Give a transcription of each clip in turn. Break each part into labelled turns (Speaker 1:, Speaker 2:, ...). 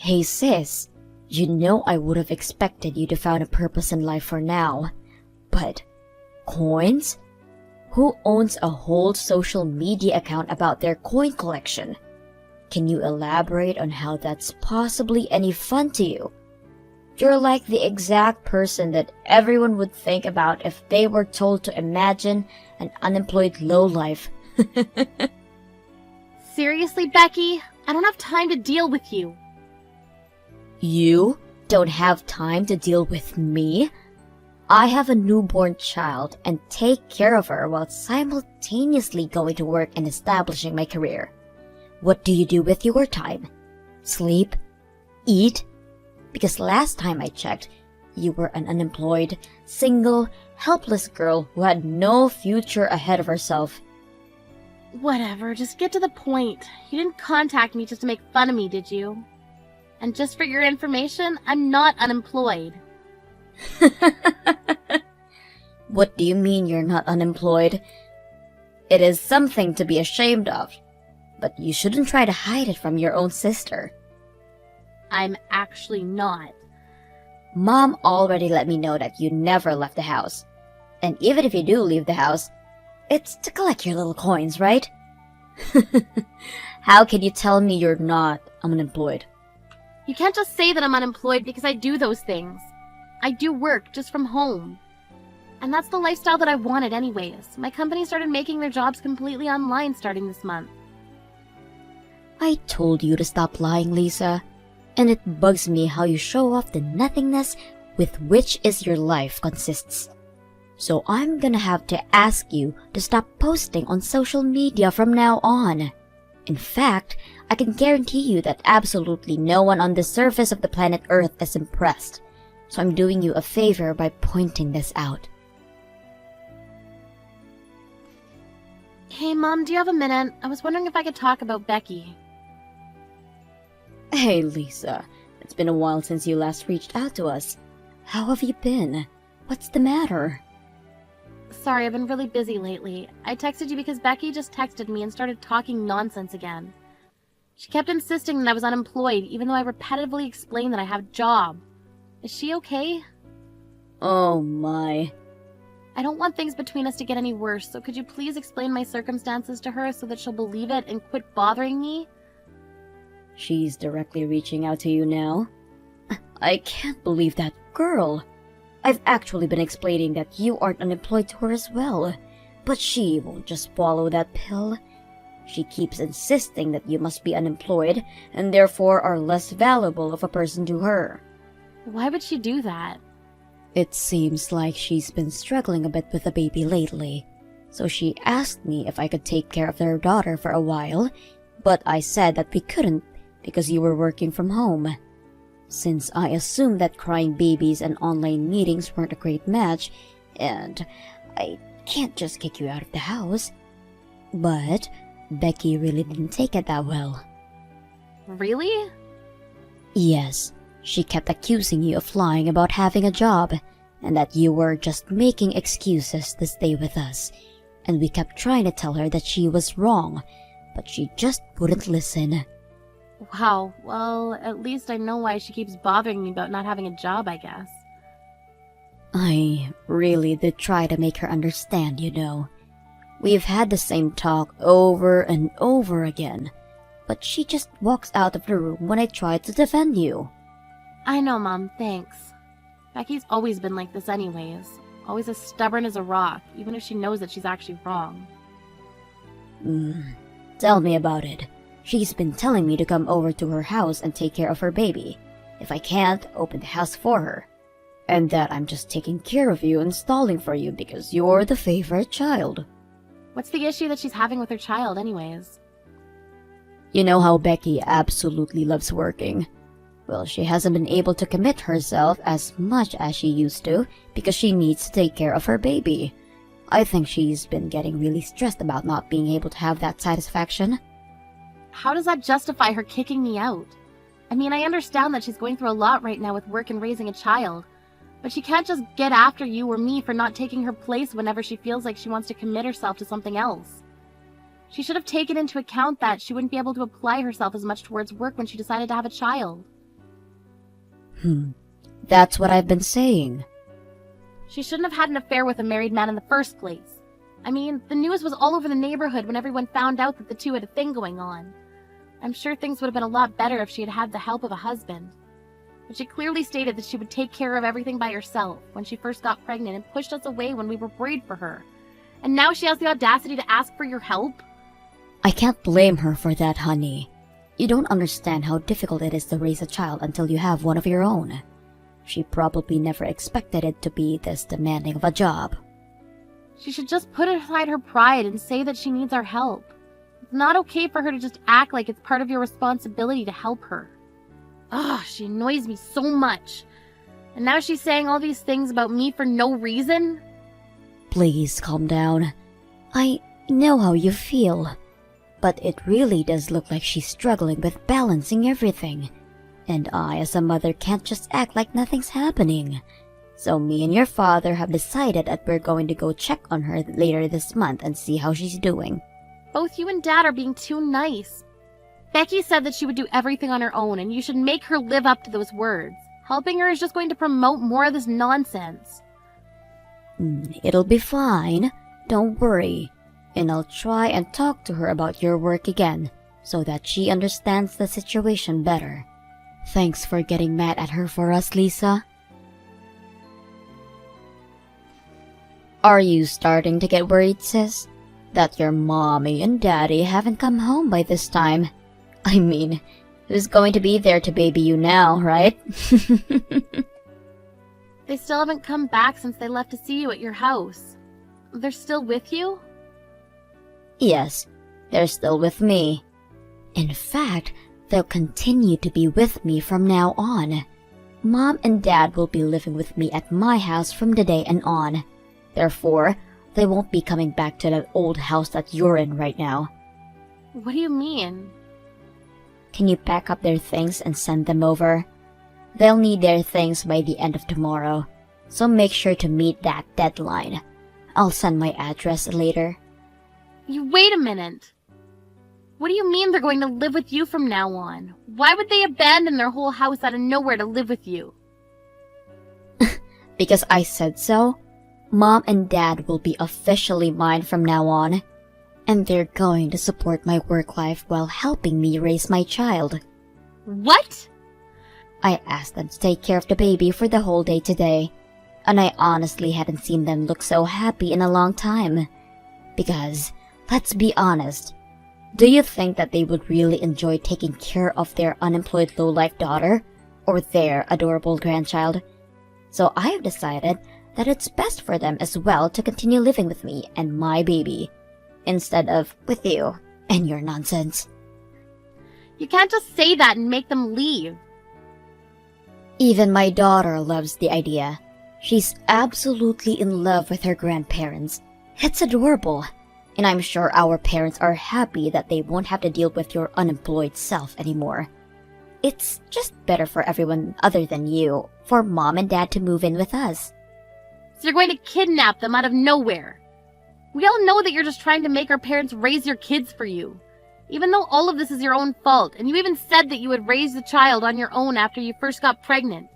Speaker 1: Hey sis, you know I would have expected you to find a purpose in life for now. But coins? Who owns a whole social media account about their coin collection? Can you elaborate on how that's possibly any fun to you? You're like the exact person that everyone would think about if they were told to imagine an unemployed lowlife.
Speaker 2: Seriously, Becky? I don't have time to deal with you.
Speaker 1: You don't have time to deal with me? I have a newborn child and take care of her while simultaneously going to work and establishing my career. What do you do with your time? Sleep? Eat? Because last time I checked, you were an unemployed, single, helpless girl who had no future ahead of herself.
Speaker 2: Whatever, just get to the point. You didn't contact me just to make fun of me, did you? And just for your information, I'm not unemployed.
Speaker 1: What do you mean you're not unemployed? It is something to be ashamed of, but you shouldn't try to hide it from your own sister.
Speaker 2: I'm actually not.
Speaker 1: Mom already let me know that you never left the house. And even if you do leave the house, it's to collect your little coins, right? How can you tell me you're not unemployed?
Speaker 2: You can't just say that I'm unemployed because I do those things. I do work just from home. And that's the lifestyle that I wanted anyways. My company started making their jobs completely online starting this month.
Speaker 1: I told you to stop lying, Lisa. And it bugs me how you show off the nothingness with which is your life consists. So I'm gonna have to ask you to stop posting on social media from now on. In fact, I can guarantee you that absolutely no one on the surface of the planet Earth is impressed. So I'm doing you a favor by pointing this out.
Speaker 2: Hey, Mom, do you have a minute? I was wondering if I could talk about Becky.
Speaker 1: Hey, Lisa. It's been a while since you last reached out to us. How have you been? What's the matter?
Speaker 2: Sorry, I've been really busy lately. I texted you because Becky just texted me and started talking nonsense again. She kept insisting that I was unemployed, even though I repetitively explained that I have a job. Is she okay?
Speaker 1: Oh my.
Speaker 2: I don't want things between us to get any worse, so could you please explain my circumstances to her so that she'll believe it and quit bothering me?
Speaker 1: She's directly reaching out to you now? I can't believe that girl. I've actually been explaining that you aren't unemployed to her as well, but she won't just swallow that pill. She keeps insisting that you must be unemployed and therefore are less valuable of a person to her.
Speaker 2: Why would she do that?
Speaker 1: It seems like she's been struggling a bit with the baby lately, so she asked me if I could take care of their daughter for a while, but I said that we couldn't because you were working from home. Since I assumed that crying babies and online meetings weren't a great match, and I can't just kick you out of the house. But Becky really didn't take it that well.
Speaker 2: Really?
Speaker 1: Yes, she kept accusing you of lying about having a job, and that you were just making excuses to stay with us. And we kept trying to tell her that she was wrong, but she just wouldn't listen.
Speaker 2: Wow, well, at least I know why she keeps bothering me about not having a job, I guess.
Speaker 1: I really did try to make her understand, you know. We've had the same talk over and over again, but she just walks out of the room when I try to defend you.
Speaker 2: I know, Mom, thanks. Becky's always been like this anyways. Always as stubborn as a rock, even if she knows that she's actually wrong.
Speaker 1: Tell me about it. She's been telling me to come over to her house and take care of her baby. If I can't, open the house for her. And that I'm just taking care of you and stalling for you because you're the favorite child.
Speaker 2: What's the issue that she's having with her child anyways?
Speaker 1: You know how Becky absolutely loves working. Well, she hasn't been able to commit herself as much as she used to because she needs to take care of her baby. I think she's been getting really stressed about not being able to have that satisfaction.
Speaker 2: How does that justify her kicking me out? I mean, I understand that she's going through a lot right now with work and raising a child, but she can't just get after you or me for not taking her place whenever she feels like she wants to commit herself to something else. She should have taken into account that she wouldn't be able to apply herself as much towards work when she decided to have a child.
Speaker 1: That's what I've been saying.
Speaker 2: She shouldn't have had an affair with a married man in the first place. I mean, the news was all over the neighborhood when everyone found out that the two had a thing going on. I'm sure things would have been a lot better if she had had the help of a husband. But she clearly stated that she would take care of everything by herself when she first got pregnant and pushed us away when we were worried for her. And now she has the audacity to ask for your help?
Speaker 1: I can't blame her for that, honey. You don't understand how difficult it is to raise a child until you have one of your own. She probably never expected it to be this demanding of a job.
Speaker 2: She should just put aside her pride and say that she needs our help. It's not okay for her to just act like it's part of your responsibility to help her. Ugh, she annoys me so much. And now she's saying all these things about me for no reason?
Speaker 1: Please calm down. I know how you feel. But it really does look like she's struggling with balancing everything. And I, as a mother, can't just act like nothing's happening. So me and your father have decided that we're going to go check on her later this month and see how she's doing.
Speaker 2: Both you and Dad are being too nice. Becky said that she would do everything on her own, and you should make her live up to those words. Helping her is just going to promote more of this nonsense.
Speaker 1: It'll be fine. Don't worry. And I'll try and talk to her about your work again, so that she understands the situation better. Thanks for getting mad at her for us, Lisa. Are you starting to get worried, sis? That your mommy and daddy haven't come home by this time? I mean, who's going to be there to baby you now, right?
Speaker 2: They still haven't come back since they left to see you at your house. They're still with you?
Speaker 1: Yes, they're still with me. In fact, they'll continue to be with me from now on. Mom and Dad will be living with me at my house from today and on. Therefore, they won't be coming back to that old house that you're in right now.
Speaker 2: What do you mean?
Speaker 1: Can you pack up their things and send them over? They'll need their things by the end of tomorrow, so make sure to meet that deadline. I'll send my address later.
Speaker 2: You wait a minute. What do you mean they're going to live with you from now on? Why would they abandon their whole house out of nowhere to live with you?
Speaker 1: Because I said so. Mom and Dad will be officially mine from now on. And they're going to support my work life while helping me raise my child.
Speaker 2: What?
Speaker 1: I asked them to take care of the baby for the whole day today. And I honestly hadn't seen them look so happy in a long time. Because, let's be honest, do you think that they would really enjoy taking care of their unemployed low-life daughter? Or their adorable grandchild? So I have decided that it's best for them as well to continue living with me and my baby, instead of with you and your nonsense.
Speaker 2: You can't just say that and make them leave.
Speaker 1: Even my daughter loves the idea. She's absolutely in love with her grandparents. It's adorable. And I'm sure our parents are happy that they won't have to deal with your unemployed self anymore. It's just better for everyone other than you, for Mom and Dad to move in with us.
Speaker 2: So you're going to kidnap them out of nowhere. We all know that you're just trying to make our parents raise your kids for you. Even though all of this is your own fault, and you even said that you would raise the child on your own after you first got pregnant.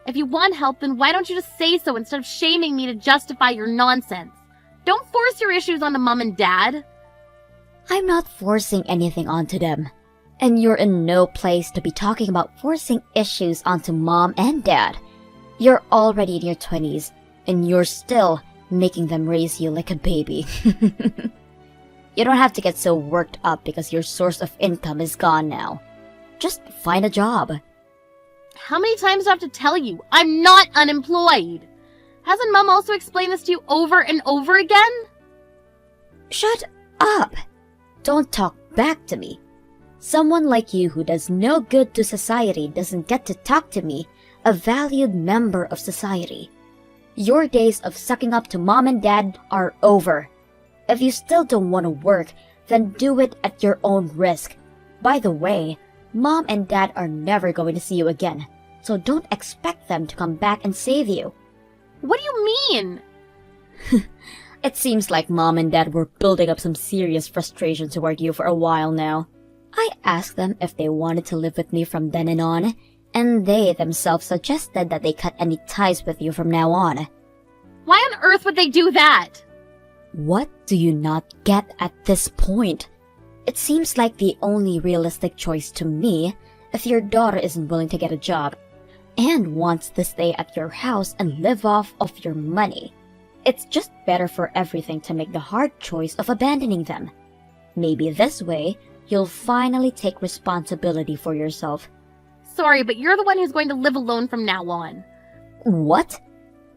Speaker 2: If you want help, then why don't you just say so instead of shaming me to justify your nonsense? Don't force your issues onto Mom and Dad.
Speaker 1: I'm not forcing anything onto them. And you're in no place to be talking about forcing issues onto Mom and Dad. You're already in your 20s, and you're still making them raise you like a baby. You don't have to get so worked up because your source of income is gone now. Just find a job.
Speaker 2: How many times do I have to tell you? I'm not unemployed. Hasn't Mom also explained this to you over and over again?
Speaker 1: Shut up! Don't talk back to me. Someone like you who does no good to society doesn't get to talk to me, a valued member of society. Your days of sucking up to Mom and Dad are over. If you still don't want to work, then do it at your own risk. By the way, Mom and Dad are never going to see you again, so don't expect them to come back and save you.
Speaker 2: What do you mean?
Speaker 1: It seems like Mom and Dad were building up some serious frustration toward you for a while now. I asked them if they wanted to live with me from then and on, And they themselves suggested that they cut any ties with you from now on.
Speaker 2: Why on earth would they do that?
Speaker 1: What do you not get at this point? It seems like the only realistic choice to me if your daughter isn't willing to get a job and wants to stay at your house and live off of your money. It's just better for everything to make the hard choice of abandoning them. Maybe this way, you'll finally take responsibility for yourself.
Speaker 2: Sorry, but you're the one who's going to live alone from now on.
Speaker 1: What?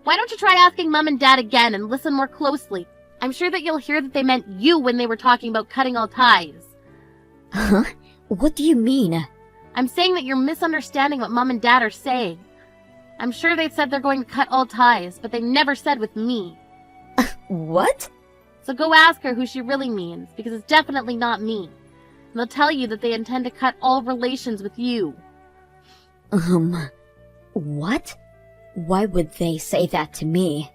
Speaker 2: Why don't you try asking Mom and Dad again and listen more closely? I'm sure that you'll hear that they meant you when they were talking about cutting all ties.
Speaker 1: Huh? What do you mean?
Speaker 2: I'm saying that you're misunderstanding what Mom and Dad are saying. I'm sure they said they're going to cut all ties, but they never said with me.
Speaker 1: What?
Speaker 2: So go ask her who she really means, because it's definitely not me. And they'll tell you that they intend to cut all relations with you.
Speaker 1: What? Why would they say that to me?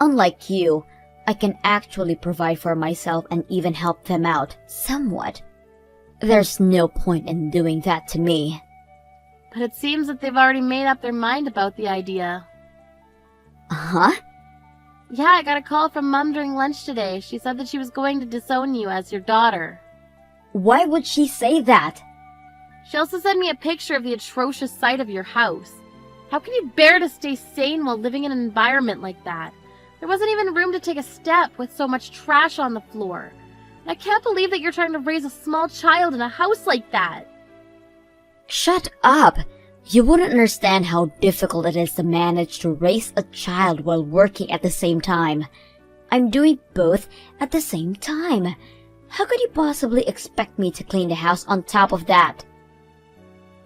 Speaker 1: Unlike you, I can actually provide for myself and even help them out, somewhat. There's no point in doing that to me.
Speaker 2: But it seems that they've already made up their mind about the idea.
Speaker 1: Huh?
Speaker 2: Yeah, I got a call from Mom during lunch today. She said that she was going to disown you as your daughter.
Speaker 1: Why would she say that?
Speaker 2: She also sent me a picture of the atrocious sight of your house. How can you bear to stay sane while living in an environment like that? There wasn't even room to take a step with so much trash on the floor. And I can't believe that you're trying to raise a small child in a house like that.
Speaker 1: Shut up! You wouldn't understand how difficult it is to manage to raise a child while working at the same time. I'm doing both at the same time. How could you possibly expect me to clean the house on top of that?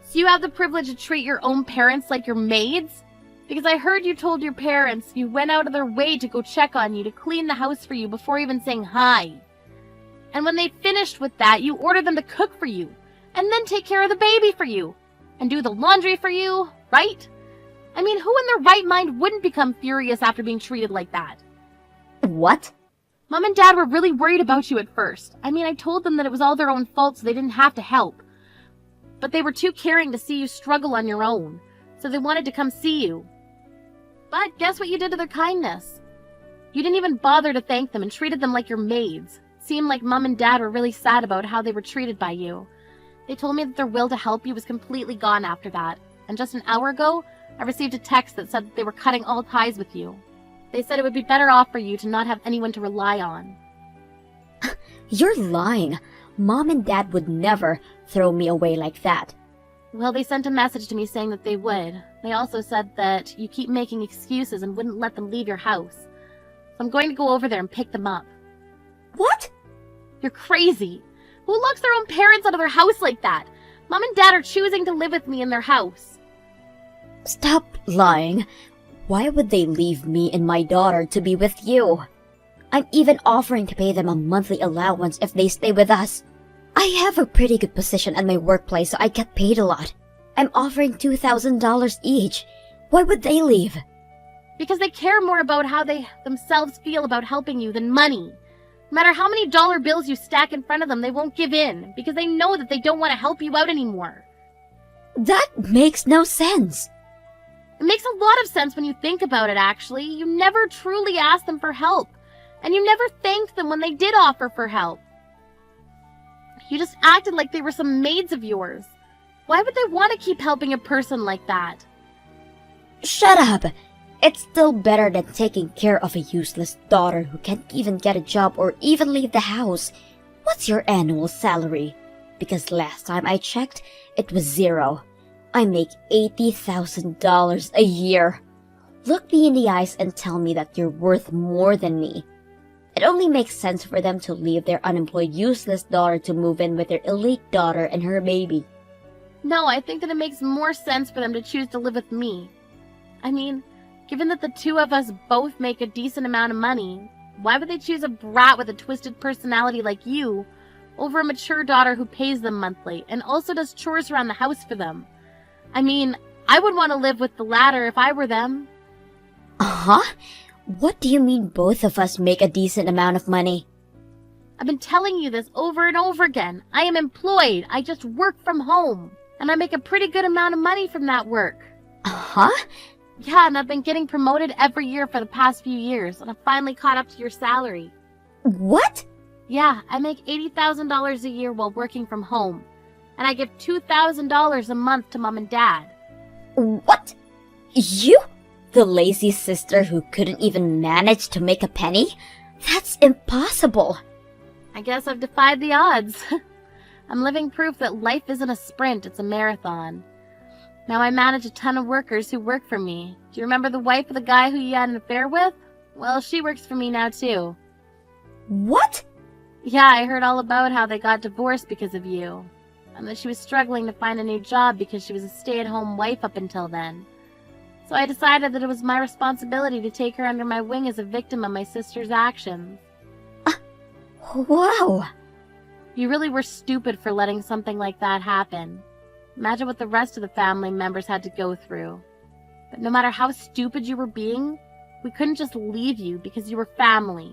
Speaker 2: So you have the privilege to treat your own parents like your maids? Because I heard you told your parents you went out of their way to go check on you, to clean the house for you before even saying hi. And when they finished with that, you ordered them to cook for you, and then take care of the baby for you, and do the laundry for you, right? I mean, who in their right mind wouldn't become furious after being treated like that?
Speaker 1: What?
Speaker 2: Mom and Dad were really worried about you at first. I mean, I told them that it was all their own fault so they didn't have to help. But they were too caring to see you struggle on your own, so they wanted to come see you. But guess what you did to their kindness? You didn't even bother to thank them and treated them like your maids. It seemed like Mom and Dad were really sad about how they were treated by you. They told me that their will to help you was completely gone after that. And just an hour ago, I received a text that said that they were cutting all ties with you. They said it would be better off for you to not have anyone to rely on.
Speaker 1: You're lying. Mom and Dad would never throw me away like that.
Speaker 2: Well, they sent a message to me saying that they would. They also said that you keep making excuses and wouldn't let them leave your house. So I'm going to go over there and pick them up.
Speaker 1: What?
Speaker 2: You're crazy. Who locks their own parents out of their house like that? Mom and Dad are choosing to live with me in their house.
Speaker 1: Stop lying. Why would they leave me and my daughter to be with you? I'm even offering to pay them a monthly allowance if they stay with us. I have a pretty good position at my workplace, so I get paid a lot. I'm offering $2,000 each. Why would they leave?
Speaker 2: Because they care more about how they themselves feel about helping you than money. No matter how many dollar bills you stack in front of them, they won't give in, because they know that they don't want to help you out anymore.
Speaker 1: That makes no sense.
Speaker 2: It makes a lot of sense when you think about it, actually. You never truly asked them for help, and you never thanked them when they did offer for help. You just acted like they were some maids of yours. Why would they want to keep helping a person like that?
Speaker 1: Shut up! It's still better than taking care of a useless daughter who can't even get a job or even leave the house. What's your annual salary? Because last time I checked, it was zero. I make $80,000 a year. Look me in the eyes and tell me that you're worth more than me. It only makes sense for them to leave their unemployed, useless daughter to move in with their elite daughter and her baby.
Speaker 2: No, I think that it makes more sense for them to choose to live with me. I mean, given that the two of us both make a decent amount of money, why would they choose a brat with a twisted personality like you over a mature daughter who pays them monthly and also does chores around the house for them? I mean, I would want to live with the latter if I were them.
Speaker 1: Uh-huh? What do you mean both of us make a decent amount of money?
Speaker 2: I've been telling you this over and over again. I am employed. I just work from home. And I make a pretty good amount of money from that work.
Speaker 1: Huh?
Speaker 2: Yeah, and I've been getting promoted every year for the past few years, and I've finally caught up to your salary.
Speaker 1: What?
Speaker 2: Yeah, I make $80,000 a year while working from home, and I give $2,000 a month to Mom and Dad.
Speaker 1: What? You? The lazy sister who couldn't even manage to make a penny? That's impossible.
Speaker 2: I guess I've defied the odds. I'm living proof that life isn't a sprint, it's a marathon. Now I manage a ton of workers who work for me. Do you remember the wife of the guy who you had an affair with? Well, she works for me now too.
Speaker 1: What?
Speaker 2: Yeah, I heard all about how they got divorced because of you. And that she was struggling to find a new job because she was a stay-at-home wife up until then. So I decided that it was my responsibility to take her under my wing as a victim of my sister's actions.
Speaker 1: Wow.
Speaker 2: You really were stupid for letting something like that happen. Imagine what the rest of the family members had to go through. But no matter how stupid you were being, we couldn't just leave you because you were family.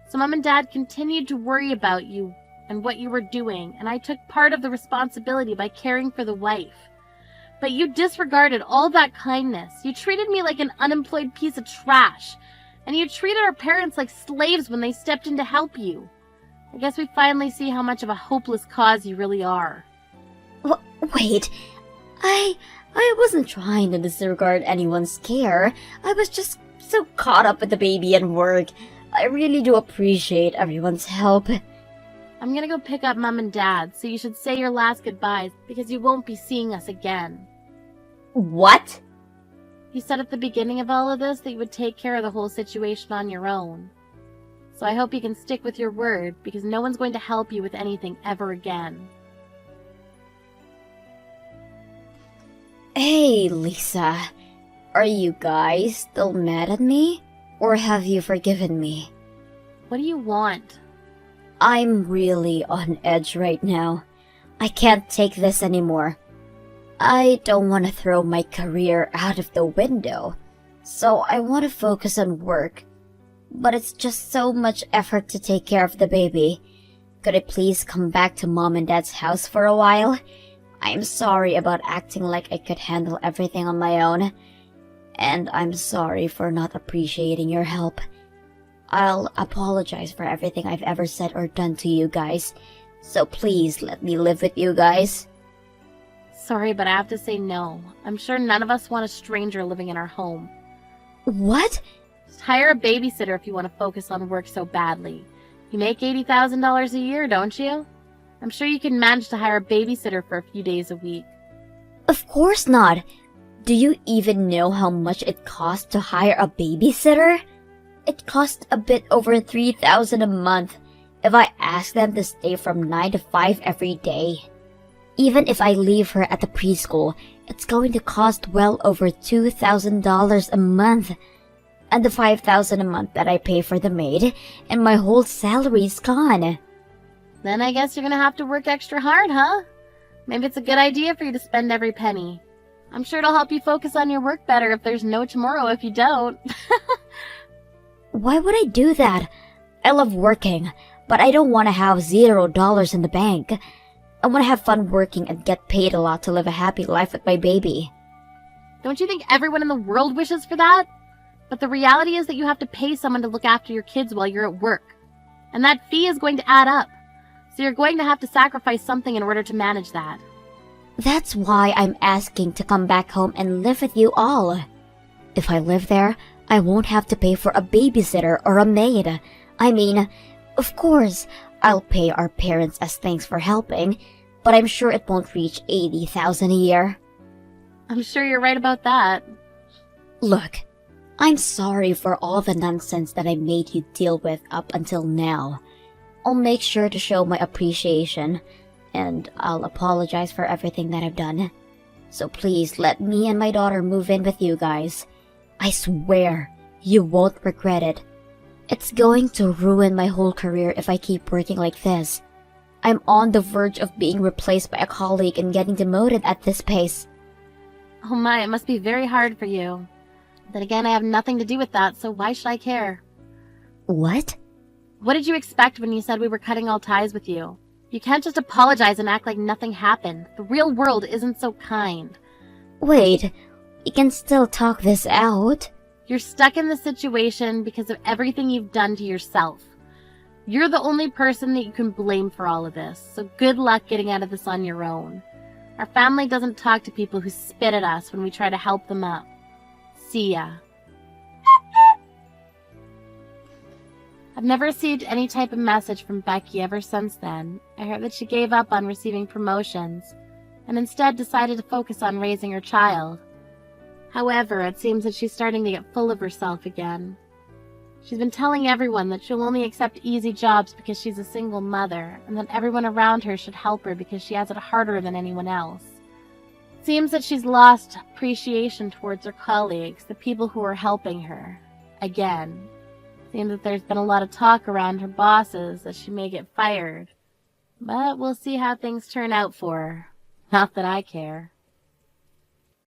Speaker 2: So Mom and Dad continued to worry about you and what you were doing, and I took part of the responsibility by caring for the wife. But you disregarded all that kindness. You treated me like an unemployed piece of trash, and you treated our parents like slaves when they stepped in to help you. I guess we finally see how much of a hopeless cause you really are.
Speaker 1: Wait, I wasn't trying to disregard anyone's care. I was just so caught up with the baby and work. I really do appreciate everyone's help.
Speaker 2: I'm gonna go pick up Mom and Dad, so you should say your last goodbyes because you won't be seeing us again.
Speaker 1: What?
Speaker 2: You said at the beginning of all of this that you would take care of the whole situation on your own. So I hope you can stick with your word because no one's going to help you with anything ever again.
Speaker 1: Hey, Lisa. Are you guys still mad at me? Or have you forgiven me?
Speaker 2: What do you want?
Speaker 1: I'm really on edge right now. I can't take this anymore. I don't want to throw my career out of the window, so I want to focus on work. But it's just so much effort to take care of the baby. Could I please come back to Mom and Dad's house for a while? I'm sorry about acting like I could handle everything on my own. And I'm sorry for not appreciating your help. I'll apologize for everything I've ever said or done to you guys. So please let me live with you guys.
Speaker 2: Sorry, but I have to say no. I'm sure none of us want a stranger living in our home.
Speaker 1: What?
Speaker 2: Just hire a babysitter if you want to focus on work so badly. You make $80,000 a year, don't you? I'm sure you can manage to hire a babysitter for a few days a week.
Speaker 1: Of course not. Do you even know how much it costs to hire a babysitter? It costs a bit over $3,000 a month if I ask them to stay from 9 to 5 every day. Even if I leave her at the preschool, it's going to cost well over $2,000 a month. And the $5,000 a month that I pay for the maid, and my whole salary's gone.
Speaker 2: Then I guess you're gonna have to work extra hard, huh? Maybe it's a good idea for you to spend every penny. I'm sure it'll help you focus on your work better if there's no tomorrow if you don't.
Speaker 1: Why would I do that? I love working, but I don't want to have $0 in the bank. I want to have fun working and get paid a lot to live a happy life with my baby.
Speaker 2: Don't you think everyone in the world wishes for that? But the reality is that you have to pay someone to look after your kids while you're at work. And that fee is going to add up. So you're going to have to sacrifice something in order to manage that.
Speaker 1: That's why I'm asking to come back home and live with you all. If I live there, I won't have to pay for a babysitter or a maid. I mean, of course, I'll pay our parents as thanks for helping, but I'm sure it won't reach $80,000 a year.
Speaker 2: I'm sure you're right about that.
Speaker 1: Look, I'm sorry for all the nonsense that I made you deal with up until now. I'll make sure to show my appreciation, and I'll apologize for everything that I've done. So please let me and my daughter move in with you guys. I swear, you won't regret it. It's going to ruin my whole career if I keep working like this. I'm on the verge of being replaced by a colleague and getting demoted at this pace.
Speaker 2: Oh my, it must be very hard for you. Then again, I have nothing to do with that, so why should I care?
Speaker 1: What?
Speaker 2: What did you expect when you said we were cutting all ties with you? You can't just apologize and act like nothing happened. The real world isn't so kind.
Speaker 1: Wait, we can still talk this out.
Speaker 2: You're stuck in the situation because of everything you've done to yourself. You're the only person that you can blame for all of this, so good luck getting out of this on your own. Our family doesn't talk to people who spit at us when we try to help them up. See ya. I've never received any type of message from Becky ever since then. I heard that she gave up on receiving promotions and instead decided to focus on raising her child. However, it seems that she's starting to get full of herself again. She's been telling everyone that she'll only accept easy jobs because she's a single mother, and that everyone around her should help her because she has it harder than anyone else. It seems that she's lost appreciation towards her colleagues, the people who are helping her. Again. Seems that there's been a lot of talk around her bosses that she may get fired. But we'll see how things turn out for her. Not that I care.